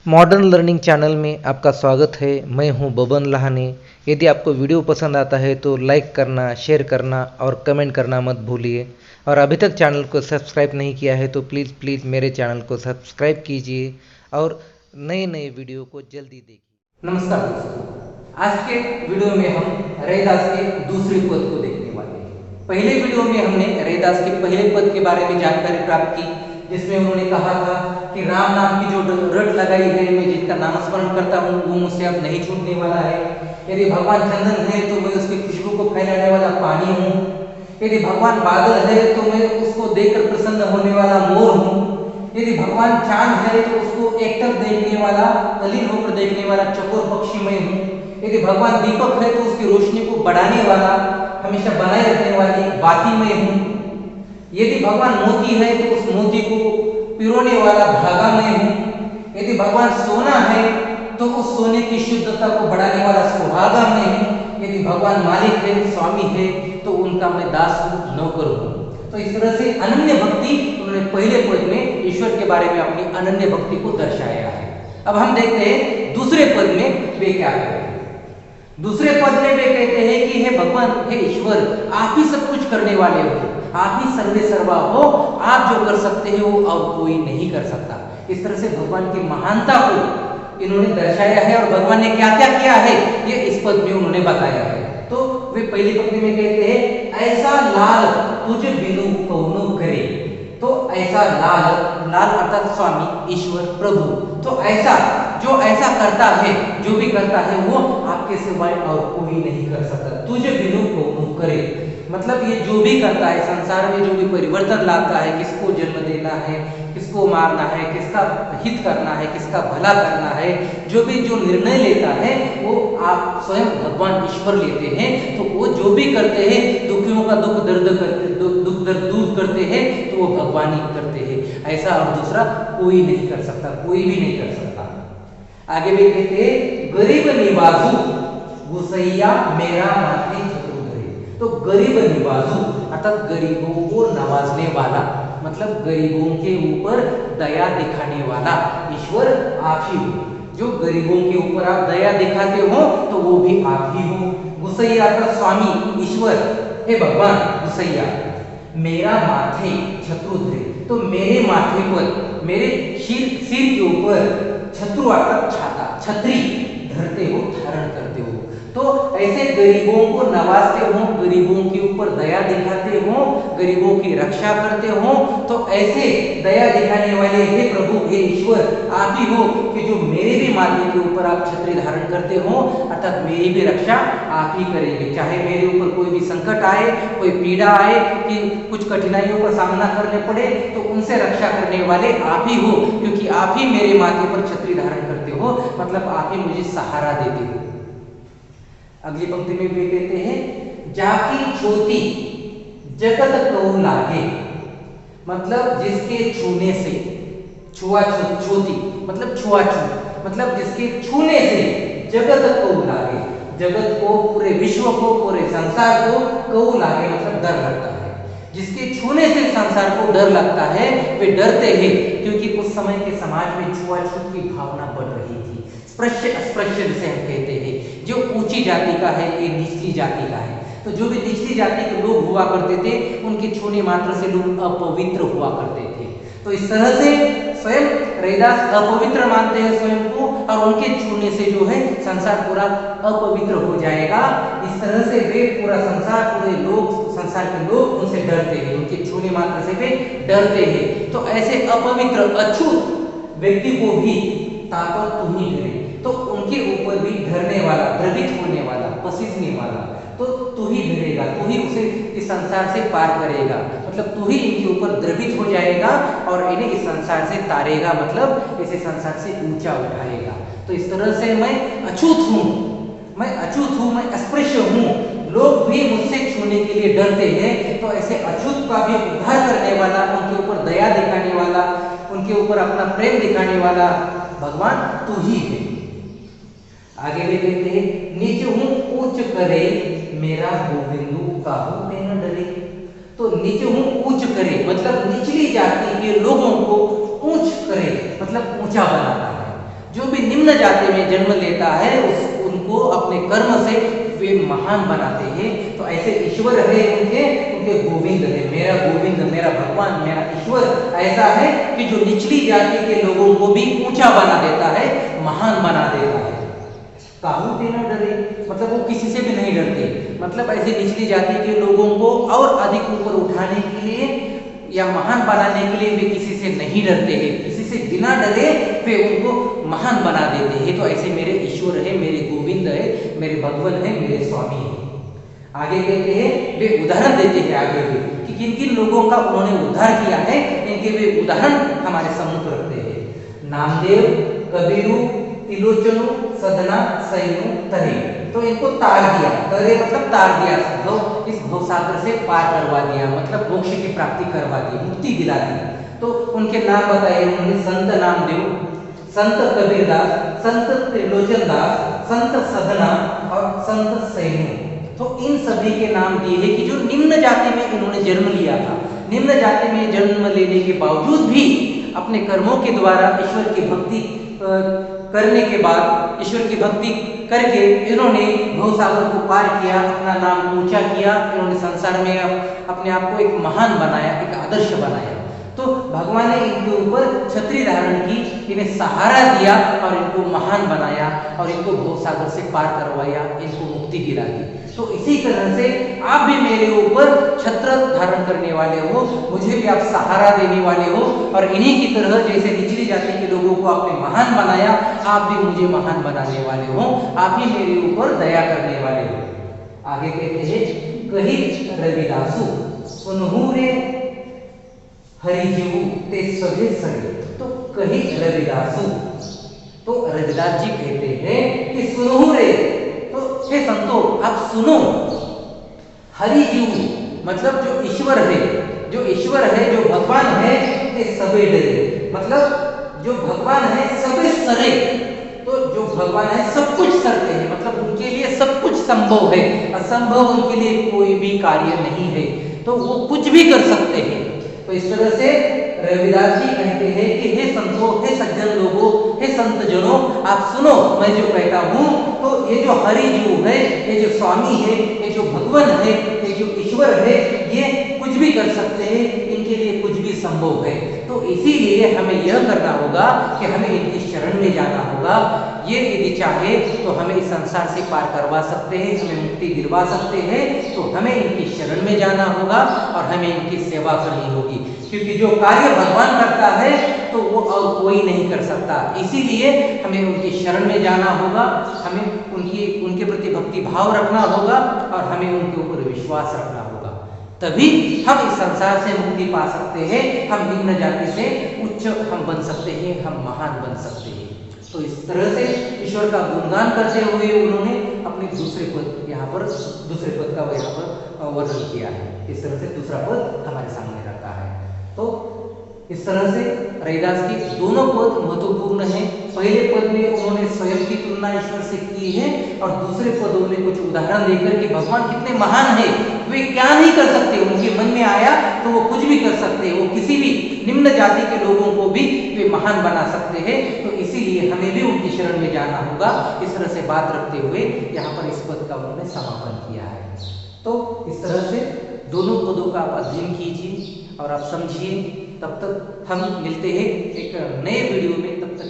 Modern learning channel में आपका स्वागत है। मैं हूं बबन लहाने। यदि आपको वीडियो पसंद आता है तो लाइक करना, शेयर करना और कमेंट करना मत भूलिए। और अभी तक चैनल को सब्सक्राइब नहीं किया है तो प्लीज़ मेरे चैनल को सब्सक्राइब कीजिए और नए नए वीडियो को जल्दी देखिए। नमस्कार दोस्तों, आज के वीडियो में हम रैदास के दूसरे पद को देखने वाले हैं। पहले वीडियो में हमने रैदास के पहले पद के बारे में जानकारी प्राप्त की, जिसमें उन्होंने कहा था कि राम नाम की जो रट लगाई है, मैं जिनका नामस्मरण करता हूँ वो मुझसे अब नहीं छूटने वाला है। यदि भगवान चंदन है तो मैं उसकी खुशबू को फैलाने वाला पानी हूँ। यदि भगवान बादल है तो मैं उसको देखकर प्रसन्न होने वाला मोर हूँ। यदि भगवान चांद है तो उसको एकटक देखने वाला, तल्लीन होकर देखने वाला चकोर पक्षी मैं हूँ। यदि भगवान दीपक है तो उसकी रोशनी को बढ़ाने वाला, हमेशा बनाए रखने वाली बाती मैं हूँ। यदि भगवान मोती है तो उस मोती को पिरोने वाला धागा मैं हूँ। यदि भगवान सोना है तो उस सोने की शुद्धता को बढ़ाने वाला सुहागा मैं हूँ। यदि भगवान मालिक है, स्वामी है तो उनका मैं दास हूँ, नौकर हूँ। तो इस तरह से अनन्य भक्ति उन्होंने पहले पद में ईश्वर के बारे में अपनी अनन्य भक्ति को दर्शाया है। अब हम देखते हैं दूसरे पद में वे क्या कहते हैं। दूसरे पद में वे कहते हैं कि हे भगवान, हे ईश्वर, आप ही सब कुछ करने वाले हो, आप ही सर्वे सर्वा हो, आप जो कर सकते हो वो अब कोई नहीं कर सकता। इस तरह से भगवान की महानता को इन्होंने दर्शाया है और भगवान ने क्या क्या किया है ये इस पद में उन्होंने बताया है। तो वे पहली पंक्ति में कहते हैं, ऐसा लाल तुझे बिनु कौनो करे। तो ऐसा लाल, लाल अर्थात स्वामी, ईश्वर, प्रभु। तो ऐसा, जो ऐसा करता है, जो भी करता है वो आपके सिवाय और कोई नहीं कर सकता। तुझे बिनु कौनो करे मतलब ये जो भी करता है संसार में, जो भी परिवर्तन लाता है, किसको जन्म देना है, किसको मारना है, किसका हित करना है, किसका भला करना है, जो भी जो निर्णय लेता है वो आप स्वयं भगवान ईश्वर लेते हैं। तो वो जो भी करते हैं, दुखियों का दुख दर्द करते, दुख दर्द दूर करते हैं, तो वो भगवान ही करते हैं। ऐसा और दूसरा कोई नहीं कर सकता, कोई भी नहीं कर सकता। आगे भी कहते हैं, गरीब निवाजू गुसैया मेरा माथे छत्रु धरे। तो गरीब निवाजू अर्थात गरीबों को नवाजने वाला, मतलब गरीबों के ऊपर दया दिखाने वाला ईश्वर आप ही हो। जो गरीबों के ऊपर आप दया दिखाते हो तो वो भी आप ही हो। गुसैया का स्वामी ईश्वर, हे भगवान गुसैया, मेरा माथे छत्रु धरे। तो मेरे माथे पर, मेरे सिर के ऊपर छत्रु अर्थात छाता, छतरी धरते हो, धारण करते हो। तो ऐसे गरीबों को नवाजते हो, गरीबों के ऊपर दया दिखाते हो, गरीबों की रक्षा करते हो। तो ऐसे दया दिखाने वाले हे प्रभु, हे ईश्वर आप ही हो कि जो मेरे भी माथे के ऊपर आप छतरी धारण करते हो, अर्थात मेरी भी रक्षा आप ही करेंगे। चाहे मेरे ऊपर कोई भी संकट आए, कोई पीड़ा आए, कि कुछ कठिनाइयों का सामना करने पड़े, तो उनसे रक्षा करने वाले आप ही हो, क्योंकि आप ही मेरे माथे पर छतरी धारण करते हो, मतलब आप ही मुझे सहारा देते हो। अगली पंक्ति में वे कहते हैं, जाकी ज्योति जगत को लागे। मतलब जिसके छूने से, छुआछूत, ज्योति मतलब छुआछूत, मतलब जिसके छूने से जगत को लागे, जगत को, पूरे विश्व को, पूरे संसार को लागे मतलब डर लगता है। जिसके छूने से संसार को डर लगता है वे डरते हैं, क्योंकि उस समय के समाज में छुआछूत की भावना बढ़ रही थी। स्पृश्य अस्पृश्य जिसे हम कहते हैं, जो ऊंची जाति का है, ये निचली जाति का है। तो जो भी निचली जाति के लोग हुआ करते थे, उनके छूने मात्र से लोग अपवित्र हुआ करते थे। तो इस तरह से स्वयं रैदास अपवित्र मानते हैं स्वयं को, और उनके छूने से जो है संसार पूरा अपवित्र हो जाएगा। इस तरह से वे पूरा संसार, पूरे लोग, संसार के लोग उनसे डरते हैं, उनके छूने मात्र से वे डरते हैं। तो ऐसे अपवित्र अछूत व्यक्ति को भी ताकत तू ही करे। तो उनके ऊपर भी डरने वाला, द्रवित होने वाला, पसीजने वाला, तो तू ही डरेगा, तू ही उसे इस संसार से पार करेगा, मतलब तू ही इनके ऊपर द्रवित हो जाएगा और इन्हें इस संसार से तारेगा, मतलब इसे संसार से ऊंचा उठाएगा। तो इस तरह से मैं अछूत हूँ, मैं अछूत हूँ, मैं अस्पृश्य हूँ, लोग भी मुझसे छूने के लिए डरते हैं। तो ऐसे अछूत का भी उद्धार करने वाला, उनके ऊपर दया दिखाने वाला, उनके ऊपर अपना प्रेम दिखाने वाला भगवान तू ही है। आगे भी कहते हैं, नीच हूं ऊंच करे मेरा गोविंदु काहू में न डरे। तो नीच हूं ऊंच करे मतलब निचली जाति के लोगों को ऊंच करे, मतलब ऊंचा बनाता है। जो भी निम्न जाति में जन्म लेता है उनको अपने कर्म से वे महान बनाते हैं। तो ऐसे ईश्वर है उनके गोविंद है, मेरा गोविंद, मेरा भगवान, मेरा ईश्वर ऐसा है कि जो निचली जाति के लोगों को भी ऊंचा बना देता है, महान बना देता है। काहू से न डरे, मतलब वो किसी से भी नहीं डरते, मतलब ऐसे निचली जाति के लोगों को और अधिक ऊपर उठाने के लिए या महान बनाने के लिए वे किसी से नहीं डरते हैं, किसी से बिना डरे वे उनको महान बना देते हैं। तो ऐसे मेरे ईश्वर है, मेरे गोविंद है, मेरे भगवान है, मेरे स्वामी है। आगे कहते हैं, वे उदाहरण देते हैं आगे भी कि किन किन लोगों का उन्होंने उद्धार किया है, इनके वे उदाहरण हमारे सम्मुख रखते हैं। नामदेव, कबीरू, तिलोचनु, सदना, सैनु, तरे। तो इनको तार दिया, तरे मतलब तार दिया, इस भवसागर से पार करवा दिया, मतलब मोक्ष की प्राप्ति करवा दी, मुक्ति दिला दी। तो उनके नाम बताए उन्होंने, संत नामदेव, संत कबीरदास, संत त्रिलोचन दास, संत सदना और संत सैनु। तो इन सभी के नाम दिए हैं कि जो निम्न जाति में इन्होंने जन्म लिया था, निम्न जाति में जन्म लेने के बावजूद भी अपने कर्मों के द्वारा ईश्वर की भक्ति करने के बाद, ईश्वर की भक्ति करके इन्होंने भवसागर को पार किया, अपना नाम ऊंचा किया, इन्होंने संसार में अपने आप को एक महान बनाया, एक आदर्श बनाया। तो भगवान ने इनके ऊपर छत्री धारण की, इन्हें सहारा दिया और इनको महान बनाया और इनको भवसागर से पार करवाया, इनको मुक्ति दिला दी। तो इसी तरह से आप भी मेरे ऊपर छत्र धारण करने वाले हो, मुझे भी आप सहारा देने वाले हो, और इन्हीं की तरह जैसे निचली जाति के लोगों को आपने महान बनाया, आप भी मुझे महान बनाने वाले हो, आप ही मेरे ऊपर दया करने वाले हो। आगे कहते हैं, कही रविदासु सुनहु रे हरिजीव ते सभे सगे। तो कही रविदासु, तो रविदास जी कहते हैं कि सुनहु रे, तो हे संतो आप सुनो, हरिजीव मतलब जो ईश्वर है, जो ईश्वर है, जो भगवान है, ते सबे डरे, मतलब जो भगवान है सबे सरे। तो जो भगवान है सब कुछ करते हैं, मतलब उनके लिए सब कुछ संभव है, असंभव उनके लिए कोई भी कार्य नहीं है, तो वो कुछ भी कर सकते हैं। तो इस तरह से रविदास जी कहते हैं कि हे संतों, हे सज्जन लोगों, हे संत जनों, आप सुनो मैं जो कहता हूँ। तो ये जो हरि जीव है, ये जो स्वामी है, ये जो भगवान है, ये जो ईश्वर है, ये कुछ भी कर सकते हैं, इनके लिए कुछ भी संभव है। तो इसीलिए हमें यह करना होगा कि हमें इनकी शरण में जाना होगा। ये यदि चाहे तो हमें इस संसार से पार करवा सकते हैं, हमें मुक्ति दिलवा सकते हैं। तो हमें इनकी शरण में जाना होगा और हमें इनकी सेवा करनी होगी, क्योंकि जो कार्य भगवान करता है तो वो और कोई नहीं कर सकता। इसीलिए हमें उनकी शरण में जाना होगा, हमें उनके प्रति भक्ति भाव रखना होगा और हमें उनके ऊपर विश्वास रखना होगा। तभी हम इस संसार से मुक्ति पा सकते हैं, हम निम्न जाति से उच्च हम बन सकते हैं, हम महान बन सकते हैं। तो इस तरह से ईश्वर का गुणगान करते हुए उन्होंने अपने दूसरे पद यहाँ पर, दूसरे पद का यहाँ पर वर्णन किया है। इस तरह से दूसरा पद हमारे सामने रखा है। तो इस तरह से रविदास की दोनों पद महत्वपूर्ण हैं। पहले पद में उन्होंने स्वयं की तुलना ईश्वर से की है और दूसरे पदों में कुछ उदाहरण देकर के भगवान कितने महान है, वे क्या नहीं कर सकते, उनके मन में आया तो वो कुछ भी कर सकते हैं, वो किसी भी निम्न जाति के लोगों को भी वे महान बना सकते हैं। तो इसीलिए हमें भी उनकी शरण में जाना होगा। इस तरह से बात रखते हुए यहाँ पर इस पद का उन्होंने समापन किया है। तो इस तरह से दोनों पदों का आप अध्ययन कीजिए और आप समझिए। तब तक हम मिलते हैं एक नए वीडियो में, तब तक